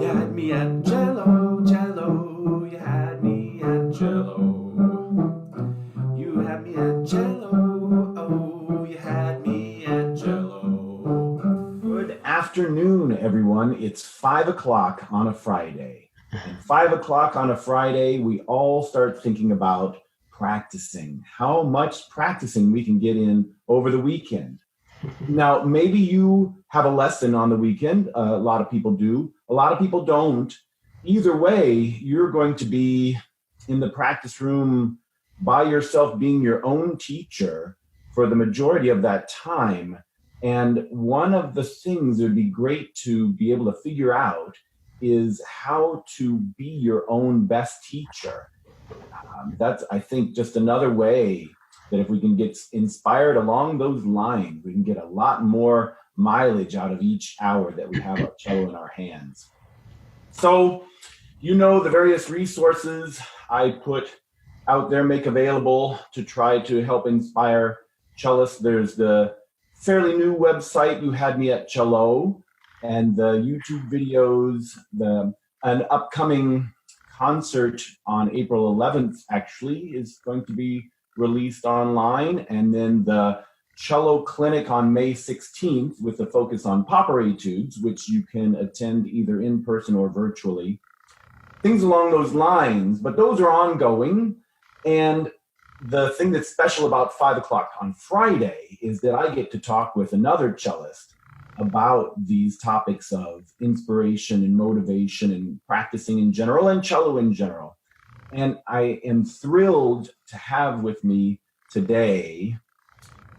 had me at Cello, Cello. You had me at Cello. You had me at Cello. Oh, you had me at Cello. Good afternoon, everyone. It's 5 o'clock on a Friday. And 5 o'clock on a Friday, we all start thinking about practicing, how much practicing we can get in over the weekend. Now, maybe you have a lesson on the weekend. A lot of people do. A lot of people don't. Either way, you're going to be in the practice room by yourself, being your own teacher for the majority of that time. And one of the things that would be great to be able to figure out is how to be your own best teacher. That's, I think, just another way that if we can get inspired along those lines, we can get a lot more mileage out of each hour that we have our cello in our hands. So, you know, the various resources I put out there, make available to try to help inspire cellists. There's the fairly new website, You Had Me at Cello, and the YouTube videos, an upcoming concert on April 11th actually is going to be released online, and then the cello clinic on May 16th with the focus on pauper etudes, which you can attend either in person or virtually. Things along those lines, but those are ongoing. And the thing that's special about 5 o'clock on Friday is that I get to talk with another cellist about these topics of inspiration and motivation and practicing in general and cello in general. And I am thrilled to have with me today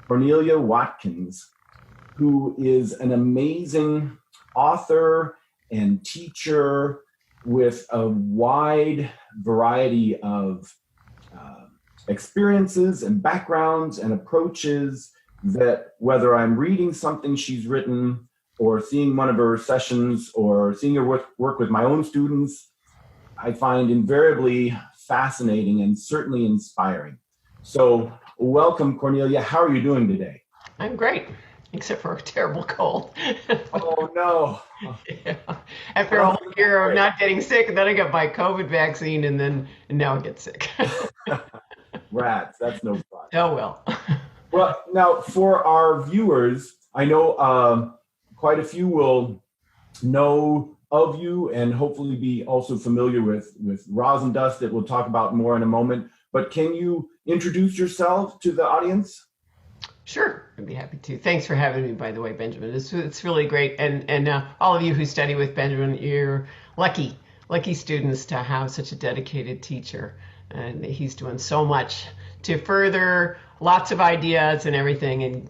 Cornelia Watkins, who is an amazing author and teacher with a wide variety of experiences and backgrounds and approaches that, whether I'm reading something she's written or seeing one of her sessions or seeing her work with my own students, I find invariably fascinating and certainly inspiring. So welcome, Cornelia. How are you doing today? I'm great, except for a terrible cold. Oh, no. Yeah. After a whole year of not getting sick, and then I got my COVID vaccine, and now I get sick. Rats, that's no fun. Oh, well. Well, now for our viewers, I know quite a few will know of you and hopefully be also familiar with Ros and Dust that we'll talk about more in a moment. But can you introduce yourself to the audience? Sure, I'd be happy to. Thanks for having me, by the way, Benjamin. It's really great. And all of you who study with Benjamin, you're lucky students to have such a dedicated teacher. And he's doing so much to further lots of ideas and everything, and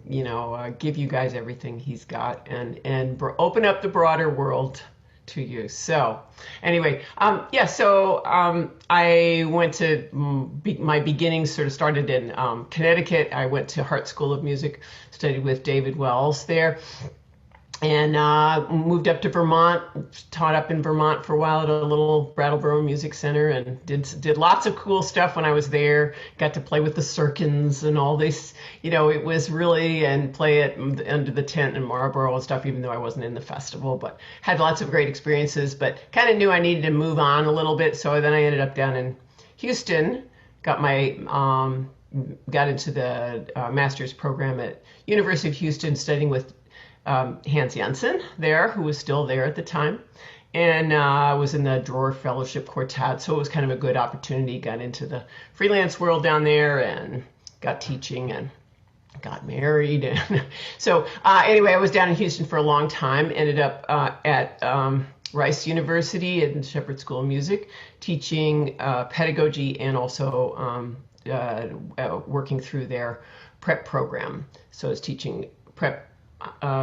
give you guys everything he's got, and open up the broader world to you. So anyway, I went to my beginnings sort of started in Connecticut. I went to Hart School of Music, studied with David Wells there, and moved up to Vermont, taught up in Vermont for a while at a little Brattleboro Music Center, and did lots of cool stuff when I was there. Got to play with the Sirkins and all this, it was really, and play it under the tent in Marlborough and stuff, even though I wasn't in the festival, but had lots of great experiences, but kind of knew I needed to move on a little bit. So then I ended up down in Houston, got into the master's program at University of Houston, studying with Hans Janssen there, who was still there at the time, and was in the Drawer Fellowship Quartet, so it was kind of a good opportunity. Got into the freelance world down there and got teaching and got married. And so anyway, I was down in Houston for a long time, ended up at Rice University and Shepherd School of Music, teaching pedagogy and also working through their prep program. So I was teaching prep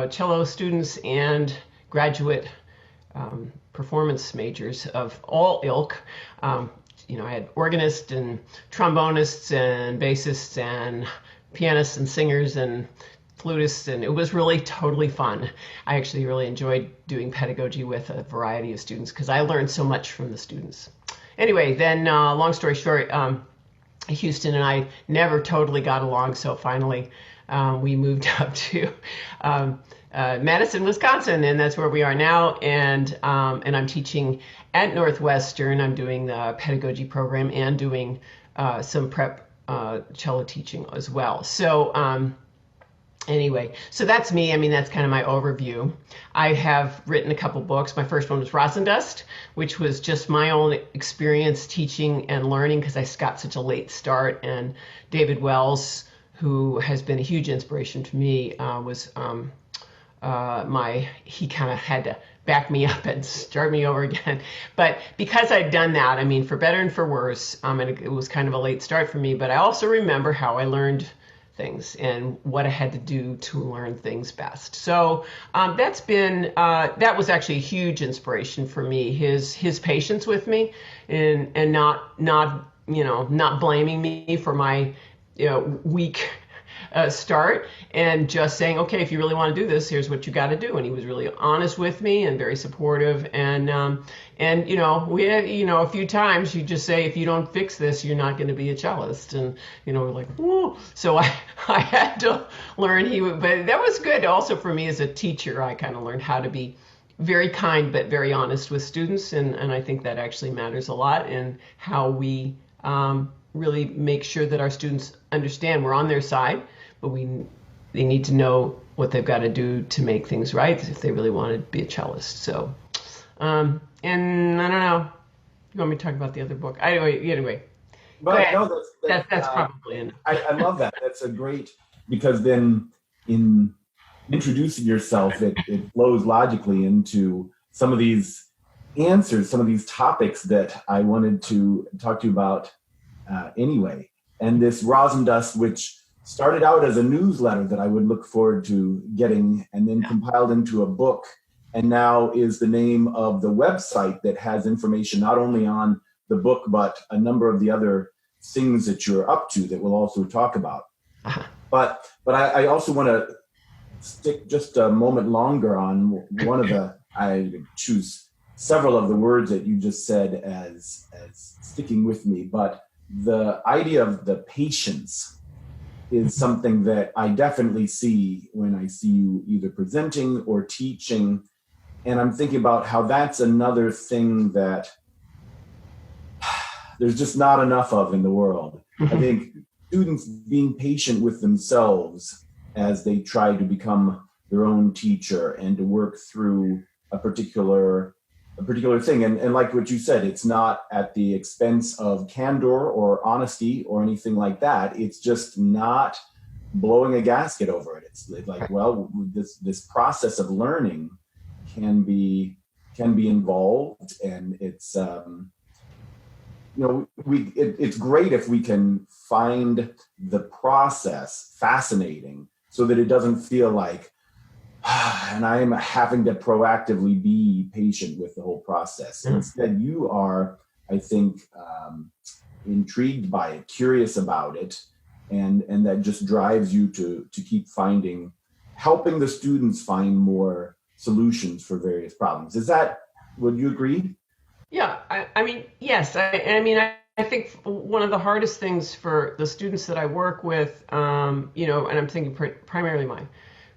cello students and graduate performance majors of all ilk. I had organists and trombonists and bassists and pianists and singers and flutists, and it was really totally fun. I actually really enjoyed doing pedagogy with a variety of students because I learned so much from the students. Anyway, then long story short, Houston and I never totally got along, so finally we moved up to Madison, Wisconsin, and that's where we are now. And I'm teaching at Northwestern. I'm doing the pedagogy program and doing some prep cello teaching as well. So anyway, so that's me. I mean, that's kind of my overview. I have written a couple books. My first one was Ros and Dust, which was just my own experience teaching and learning because I got such a late start. And David Wells, who has been a huge inspiration to me, was he kind of had to back me up and start me over again. But because I'd done that, I mean, for better and for worse, and it was kind of a late start for me, but I also remember how I learned things and what I had to do to learn things best. So that was actually a huge inspiration for me. His patience with me and not blaming me for my weak start and just saying, okay, if you really want to do this, here's what you got to do. And he was really honest with me and very supportive. And we had, a few times you just say, if you don't fix this, you're not going to be a cellist. And, we're like, whoa. So I had to learn but that was good also for me as a teacher. I kind of learned how to be very kind, but very honest with students. And I think that actually matters a lot in how we really make sure that our students understand we're on their side, but they need to know what they've got to do to make things right if they really want to be a cellist. So, and I don't know. You want me to talk about the other book? Anyway. But no, that's probably enough. I love that. That's a great, because then in introducing yourself, it flows logically into some of these answers, some of these topics that I wanted to talk to you about anyway. And this Rosindust, which started out as a newsletter that I would look forward to getting, and then compiled into a book, and now is the name of the website that has information not only on the book, but a number of the other things that you're up to that we'll also talk about. Uh-huh. But I also want to stick just a moment longer on one of the, I choose several of the words that you just said as sticking with me, but the idea of the patience is something that I definitely see when I see you either presenting or teaching. And I'm thinking about how that's another thing that there's just not enough of in the world. I think students being patient with themselves as they try to become their own teacher and to work through a particular thing. And like what you said, it's not at the expense of candor or honesty or anything like that. It's just not blowing a gasket over it. It's like, well, this process of learning can be involved, and it's it's great if we can find the process fascinating so that it doesn't feel like, and I am having to proactively be patient with the whole process. Instead, you are, I think, intrigued by it, curious about it, and that just drives you to keep helping the students find more solutions for various problems. Would you agree? Yeah, I mean, yes. I think one of the hardest things for the students that I work with, and I'm thinking primarily my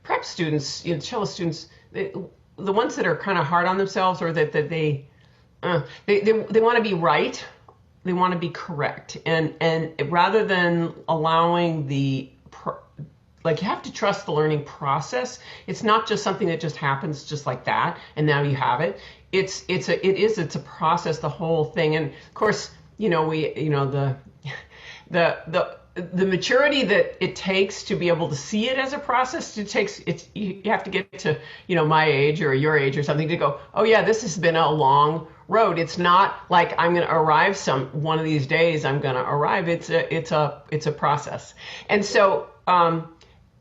prep students, cello students, the ones that are kind of hard on themselves, or that they want to be right, they want to be correct, and rather than allowing you have to trust the learning process. It's not just something that just happens just like that, and now you have it. It's a process, the whole thing, and of course, the maturity that it takes to be able to see it as a process, you have to get to, my age or your age or something to go, oh yeah, this has been a long road. It's not like I'm going to arrive one of these days I'm going to arrive. It's a process. And so,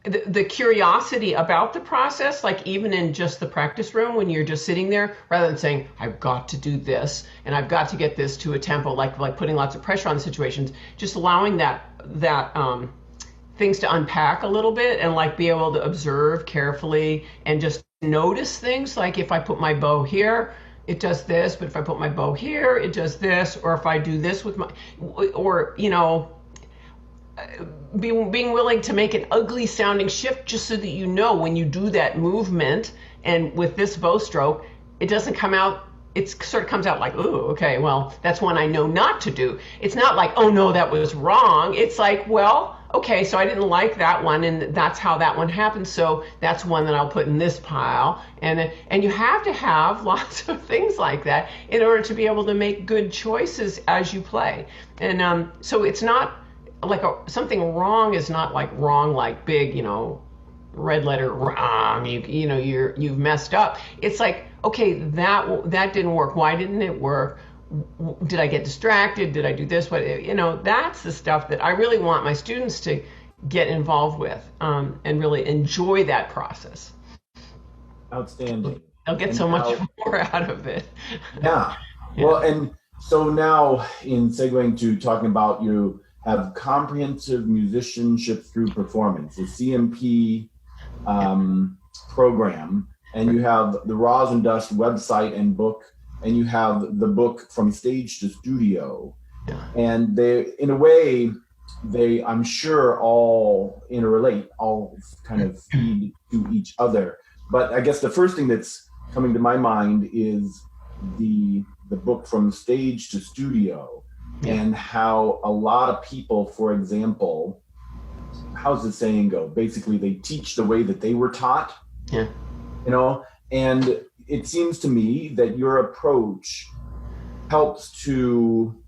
the curiosity about the process, like even in just the practice room when you're just sitting there, rather than saying, I've got to do this and I've got to get this to a tempo, like putting lots of pressure on the situations, just allowing that things to unpack a little bit and like be able to observe carefully and just notice things. Like if I put my bow here, it does this, but if I put my bow here, it does this, or if I do this with being willing to make an ugly sounding shift just so that you know when you do that movement and with this bow stroke, it doesn't come out, it sort of comes out like, ooh, okay, well, that's one I know not to do. It's not like, oh no, that was wrong. It's like, well, okay, so I didn't like that one, and that's how that one happened, so that's one that I'll put in this pile. And you have to have lots of things like that in order to be able to make good choices as you play. And so it's not like something wrong is not like wrong, like big, red letter wrong. You've messed up. It's like, okay, that didn't work. Why didn't it work? Did I get distracted? Did I do this? What, that's the stuff that I really want my students to get involved with, and really enjoy that process. Outstanding. They'll get so much more out of it. Yeah. Well, and so now in segueing to talking about, you have comprehensive musicianship through performance, the CMP program, and you have the Ros and Dust website and book, and you have the book From Stage to Studio. And they, in a way, I'm sure all interrelate, all kind of feed to each other. But I guess the first thing that's coming to my mind is the book From Stage to Studio, and how a lot of people, for example, how's the saying go? Basically, they teach the way that they were taught. Yeah. And it seems to me that your approach helps to,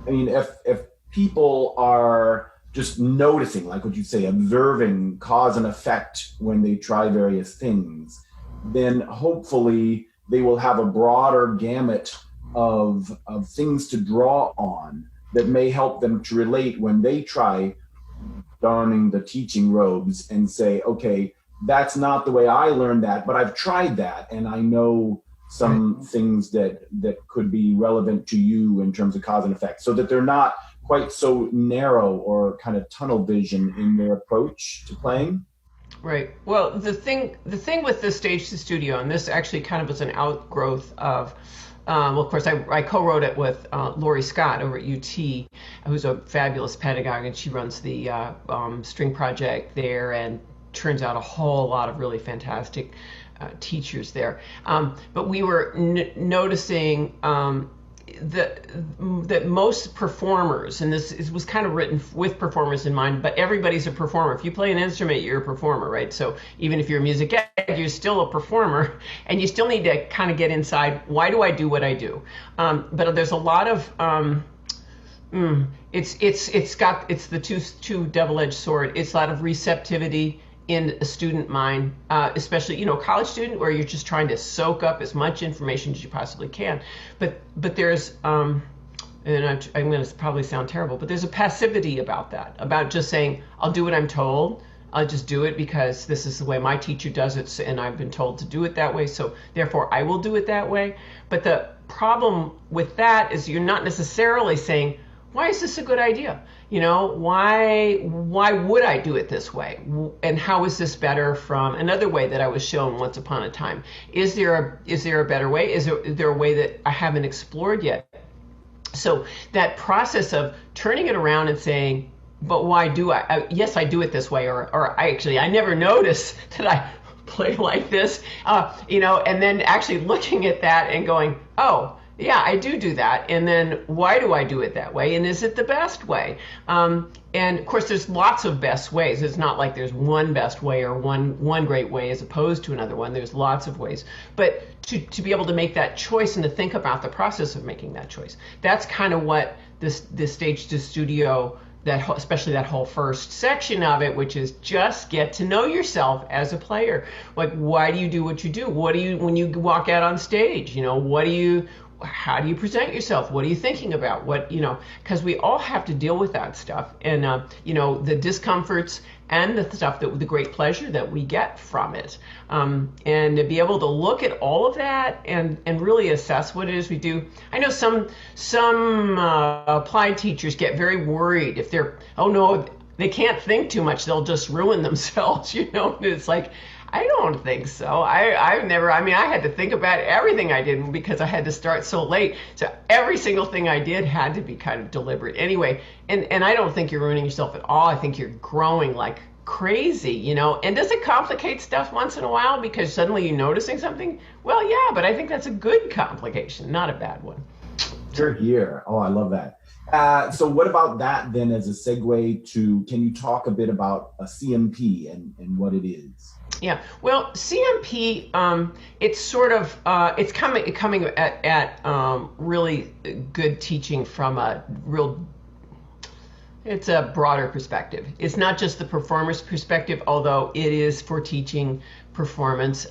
if people are just noticing, like what you say, observing cause and effect when they try various things, then hopefully they will have a broader gamut of things to draw on that may help them to relate when they try donning the teaching robes and say, okay, that's not the way I learned that, but I've tried that, and I know some things that could be relevant to you in terms of cause and effect, so that they're not quite so narrow or kind of tunnel vision in their approach to playing. Right. Well, the thing with the Stage to Studio, and this actually kind of is an outgrowth of, of course, I co-wrote it with Laurie Scott over at UT, who's a fabulous pedagogue, and she runs the string project there and turns out a whole lot of really fantastic teachers there. But we were noticing that most performers, and this was kind of written with performers in mind, but everybody's a performer. If you play an instrument, you're a performer, right? So even if you're a music ed, you're still a performer, and you still need to kind of get inside, why do I do what I do? But there's a lot of it's the two double-edged sword. It's a lot of receptivity in a student mind, especially, college student, where you're just trying to soak up as much information as you possibly can. But there's, and I'm going to probably sound terrible, but there's a passivity about that, about just saying, I'll do what I'm told. I'll just do it because this is the way my teacher does it, and I've been told to do it that way, so therefore I will do it that way. But the problem with that is you're not necessarily saying, why is this a good idea? Why would I do it this way? And how is this better from another way that I was shown once upon a time? Is there a better way? Is there a way that I haven't explored yet? So that process of turning it around and saying, but why do I? Yes, I do it this way, or I never noticed that I play like this, and then actually looking at that and going, oh, yeah, I do that. And then why do I do it that way? And is it the best way? And of course, there's lots of best ways. It's not like there's one best way or one great way as opposed to another one. There's lots of ways. But to be able to make that choice and to think about the process of making that choice, that's kind of what this Stage to Studio, especially that whole first section of it, which is just get to know yourself as a player. Like, why do you do what you do? When you walk out on stage, how do you present yourself? What are you thinking about? Because we all have to deal with that stuff, and the discomforts and the stuff, the great pleasure that we get from it, and to be able to look at all of that and really assess what it is we do. I know some applied teachers get very worried if they're, oh no, they can't think too much, they'll just ruin themselves. It's like, I don't think so. I've never, I mean, I had to think about everything I did because I had to start so late. So every single thing I did had to be kind of deliberate. Anyway, and I don't think you're ruining yourself at all. I think you're growing like crazy, you know. And does it complicate stuff once in a while because suddenly you're noticing something? Well, yeah, but I think that's a good complication, not a bad one. You're here. Oh, I love that. So what about that then as a segue to, can you talk a bit about a CMP and what it is? Yeah, well, CMP, it's sort of, it's coming at really good teaching from a real, it's a broader perspective. It's not just the performer's perspective, although it is for teaching performance.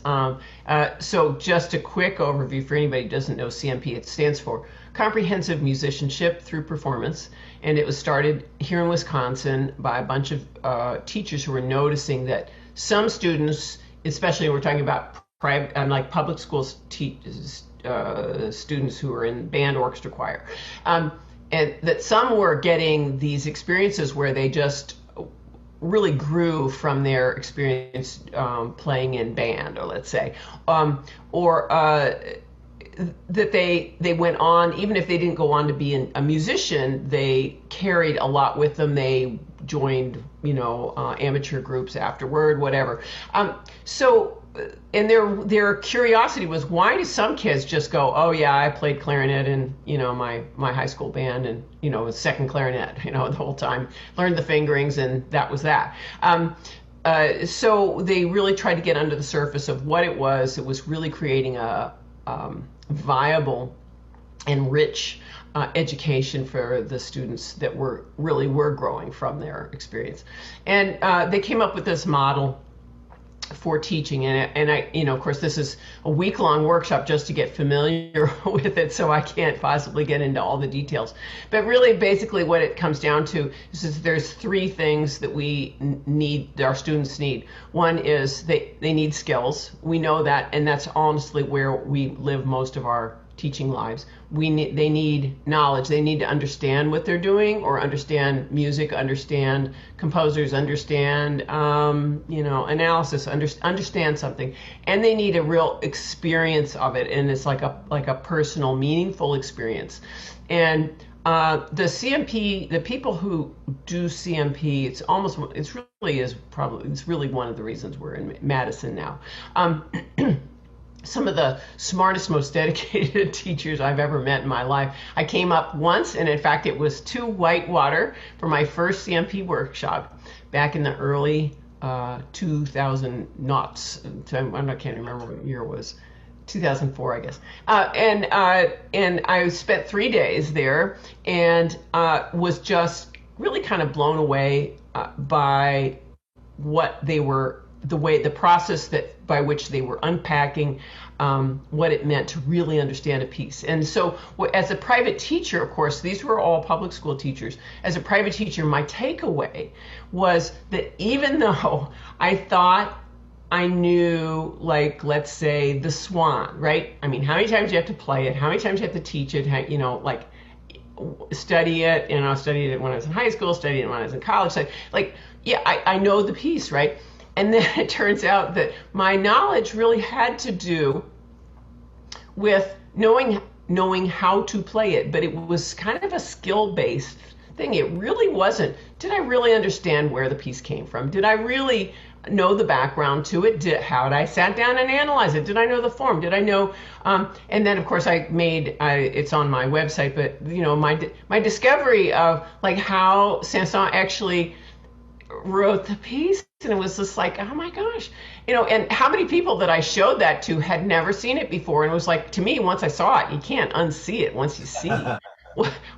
So just a quick overview for anybody who doesn't know CMP, it stands for Comprehensive Musicianship Through Performance. And it was started here in Wisconsin by a bunch of teachers who were noticing that some students, especially we're talking about private, like public schools students who are in band, orchestra, choir, and that some were getting these experiences where they just really grew from their experience playing in band, or let's say, or that they went on, even if they didn't go on to be a musician, they carried a lot with them. They joined, you know, amateur groups afterward, whatever. And their curiosity was, why do some kids just go, oh yeah, I played clarinet in, you know, my high school band, and, you know, second clarinet, you know, the whole time, learned the fingerings, and that was that. So they really tried to get under the surface of what it was. It was really creating a viable and rich education for the students that were growing from their experience. And they came up with this model for teaching, and I, you know, of course, this is a week-long workshop just to get familiar with it, so I can't possibly get into all the details. But really, basically, what it comes down to is there's three things that we need, that our students need. One is they need skills. We know that, and that's honestly where we live most of our teaching lives. They need knowledge. They need to understand what they're doing, or understand music, understand composers, understand you know, analysis, understand something, and they need a real experience of it, and it's like a personal, meaningful experience. And the CMP, the people who do CMP, it's really one of the reasons we're in Madison now. Some of the smartest, most dedicated teachers I've ever met in my life. I came up once, and in fact, it was to Whitewater for my first CMP workshop back in the early 2000 knots. I can't remember what year it was. 2004, I guess. And I spent 3 days there, and was just really kind of blown away by what they were, the process by which they were unpacking what it meant to really understand a piece. And so as a private teacher, of course, these were all public school teachers. As a private teacher, my takeaway was that even though I thought I knew, like, let's say the Swan, right? I mean, how many times do you have to play it? How many times do you have to teach it? How, you know, like, study it. You know, I studied it when I was in high school, studied it when I was in college. So, like, yeah, I know the piece, right? And then it turns out that my knowledge really had to do with knowing how to play it, but it was kind of a skill-based thing. It really wasn't, did I really understand where the piece came from? Did I really know the background to it? How did I sat down and analyze it? Did I know the form? Did I know? And then, of course, it's on my website, but, you know, my discovery of, like, how Saint-Saëns actually wrote the piece, and it was just like, oh my gosh, you know, and how many people that I showed that to had never seen it before, and it was like, to me, once I saw it, you can't unsee it once you see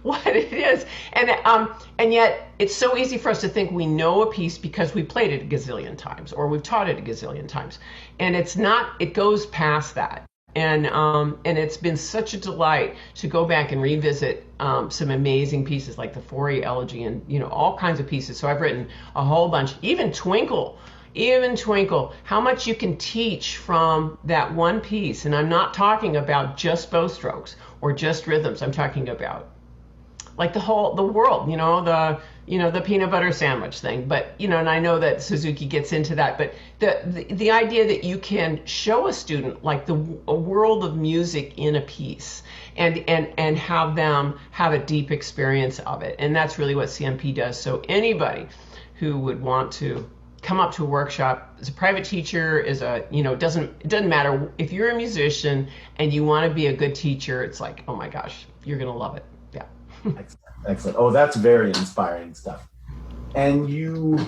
what it is. And yet it's so easy for us to think we know a piece because we played it a gazillion times, or we've taught it a gazillion times, and it's not, it goes past that. And it's been such a delight to go back and revisit some amazing pieces like the Fauré Elegy, and, you know, all kinds of pieces. So I've written a whole bunch, even Twinkle, how much you can teach from that one piece. And I'm not talking about just bow strokes or just rhythms. I'm talking about, like the world, the peanut butter sandwich thing. But, and I know that Suzuki gets into that, but the idea that you can show a student like a world of music in a piece and have them have a deep experience of it. And that's really what CMP does. So anybody who would want to come up to a workshop as a private teacher, it doesn't matter if you're a musician and you want to be a good teacher, it's like, oh my gosh, you're going to love it. Yeah. Excellent. Oh, that's very inspiring stuff. And you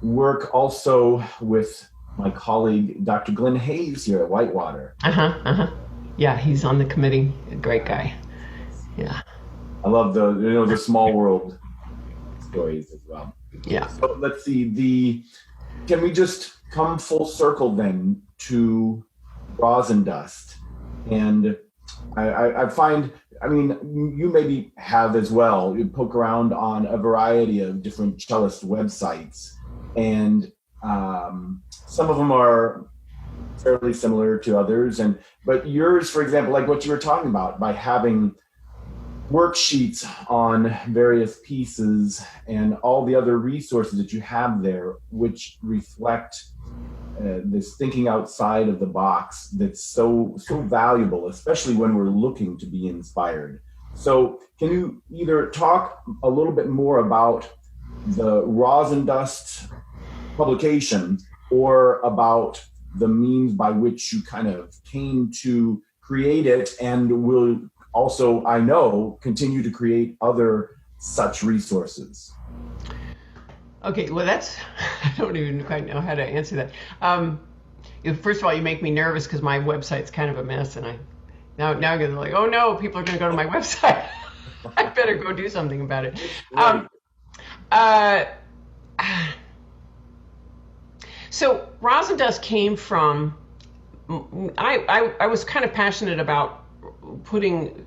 work also with my colleague, Dr. Glenn Hayes here at Whitewater. Yeah, he's on the committee. A great guy. Yeah. I love the small world stories as well. Yeah. So let's see, can we just come full circle then to Ros and Dust? And I find, you maybe have as well, you poke around on a variety of different cellist websites, and some of them are fairly similar to others, but yours, for example, like what you were talking about, by having worksheets on various pieces and all the other resources that you have there, which reflect this thinking outside of the box that's so valuable, especially when we're looking to be inspired. So can you either talk a little bit more about the Rosindust publication, or about the means by which you kind of came to create it, and will also, I know, continue to create other such resources? Okay, well, I don't even quite know how to answer that. First of all, you make me nervous because my website's kind of a mess, and now I'm gonna like, oh no, people are gonna go to my website. I better go do something about it. So Ros and Dust came from, I was kind of passionate about putting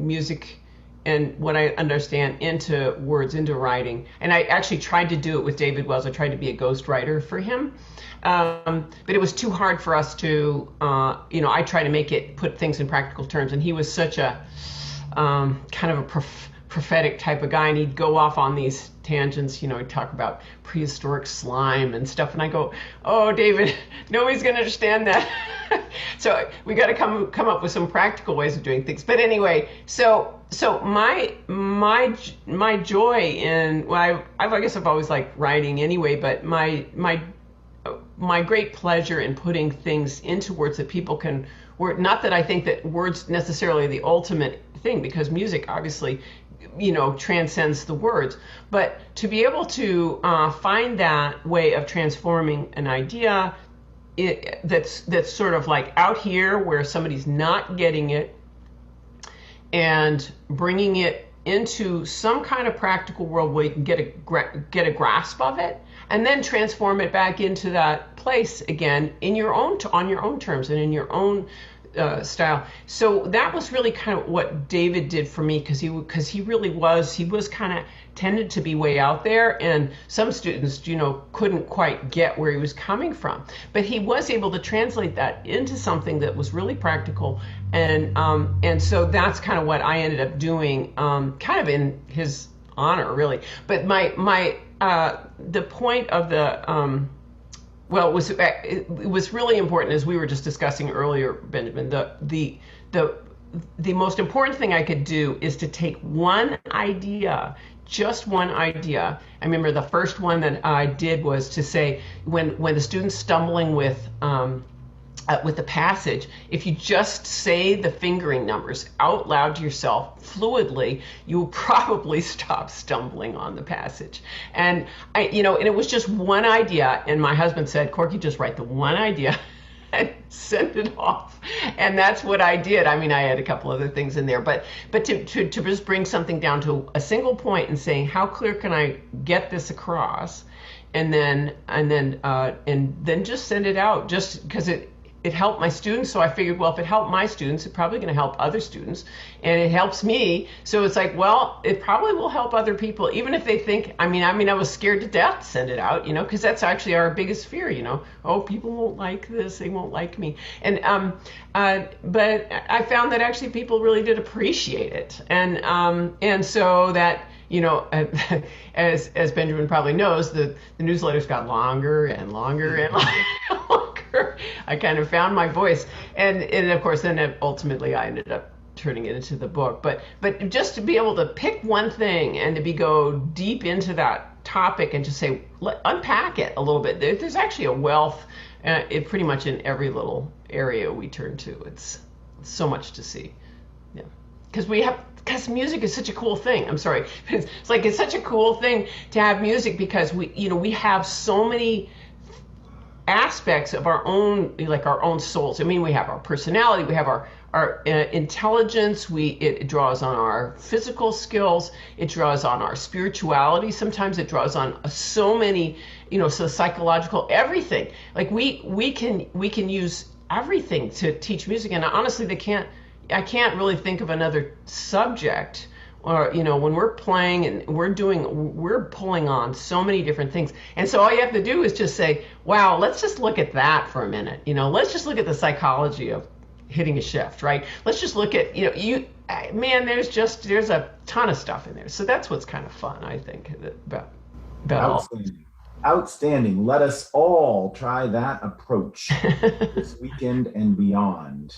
music and what I understand into words, into writing. And I actually tried to do it with David Wells. I tried to be a ghostwriter for him. But it was too hard for us to, I tried to put things in practical terms. And he was such a kind of a prophetic type of guy. And he'd go off on these tangents, he'd talk about prehistoric slime and stuff. And I go, oh, David, nobody's going to understand that. So we got to come up with some practical ways of doing things. But anyway, so my joy in, well, I guess I've always liked writing anyway, but my great pleasure in putting things into words that people can word. Not that I think that words necessarily are the ultimate thing, because music obviously transcends the words, but to be able to find that way of transforming an idea that's sort of like out here where somebody's not getting it, and bringing it into some kind of practical world where you can get a grasp of it, and then transform it back into that place again on your own terms and in your own style. So that was really kind of what David did for me, because he was kind of tended to be way out there, and some students couldn't quite get where he was coming from, but he was able to translate that into something that was really practical, and so that's kind of what I ended up doing, kind of in his honor, really. But the point of the well, it was really important, as we were just discussing earlier, Benjamin. The most important thing I could do is to take one idea, just one idea. I remember the first one that I did was to say, when the student's stumbling with the passage, if you just say the fingering numbers out loud to yourself fluidly, you will probably stop stumbling on the passage. And and it was just one idea. And my husband said, Corky, just write the one idea and send it off. And that's what I did. I mean, I had a couple other things in there, but to just bring something down to a single point and saying, how clear can I get this across? And then just send it out, just because it helped my students, so I figured, well, if it helped my students, it's probably going to help other students, and it helps me. So it's like, well, it probably will help other people, even if they think. I mean, I was scared to death to send it out, because that's actually our biggest fear, Oh, people won't like this, they won't like me, and but I found that actually people really did appreciate it, and so that. As Benjamin probably knows, the newsletters got longer and longer and longer. I kind of found my voice, and of course, then ultimately I ended up turning it into the book. But just to be able to pick one thing and to go deep into that topic and just say, unpack it a little bit. There's actually a wealth, pretty much in every little area we turn to. It's so much to see. Yeah, because music is such a cool thing. I'm sorry. It's such a cool thing to have music because we have so many aspects of our own, like our own souls. I mean, we have our personality, we have our intelligence, it draws on our physical skills, it draws on our spirituality. Sometimes it draws on so many, so psychological, everything. Like we can use everything to teach music, and honestly, I can't really think of another subject, or when we're playing and we're pulling on so many different things, and so all you have to do is just say, wow, let's just look at that for a minute. Let's just look at the psychology of hitting a shift, right? Let's just look at man, there's a ton of stuff in there. So that's what's kind of fun, I think, about Outstanding. Outstanding. Let us all try that approach this weekend and beyond.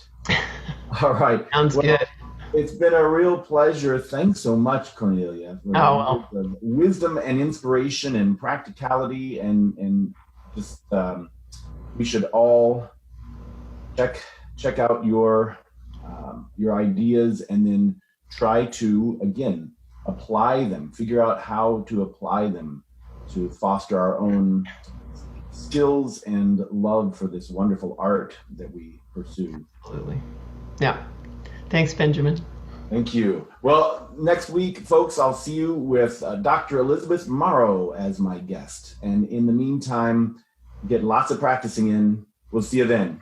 All right. Sounds good. It's been a real pleasure. Thanks so much, Cornelia, for the wisdom and inspiration and practicality, and just we should all check out your ideas and then try to, again, apply them, figure out how to apply them to foster our own skills and love for this wonderful art that we pursue. Absolutely. Yeah. Thanks, Benjamin. Thank you. Well, next week, folks, I'll see you with Dr. Elizabeth Morrow as my guest. And in the meantime, get lots of practicing in. We'll see you then.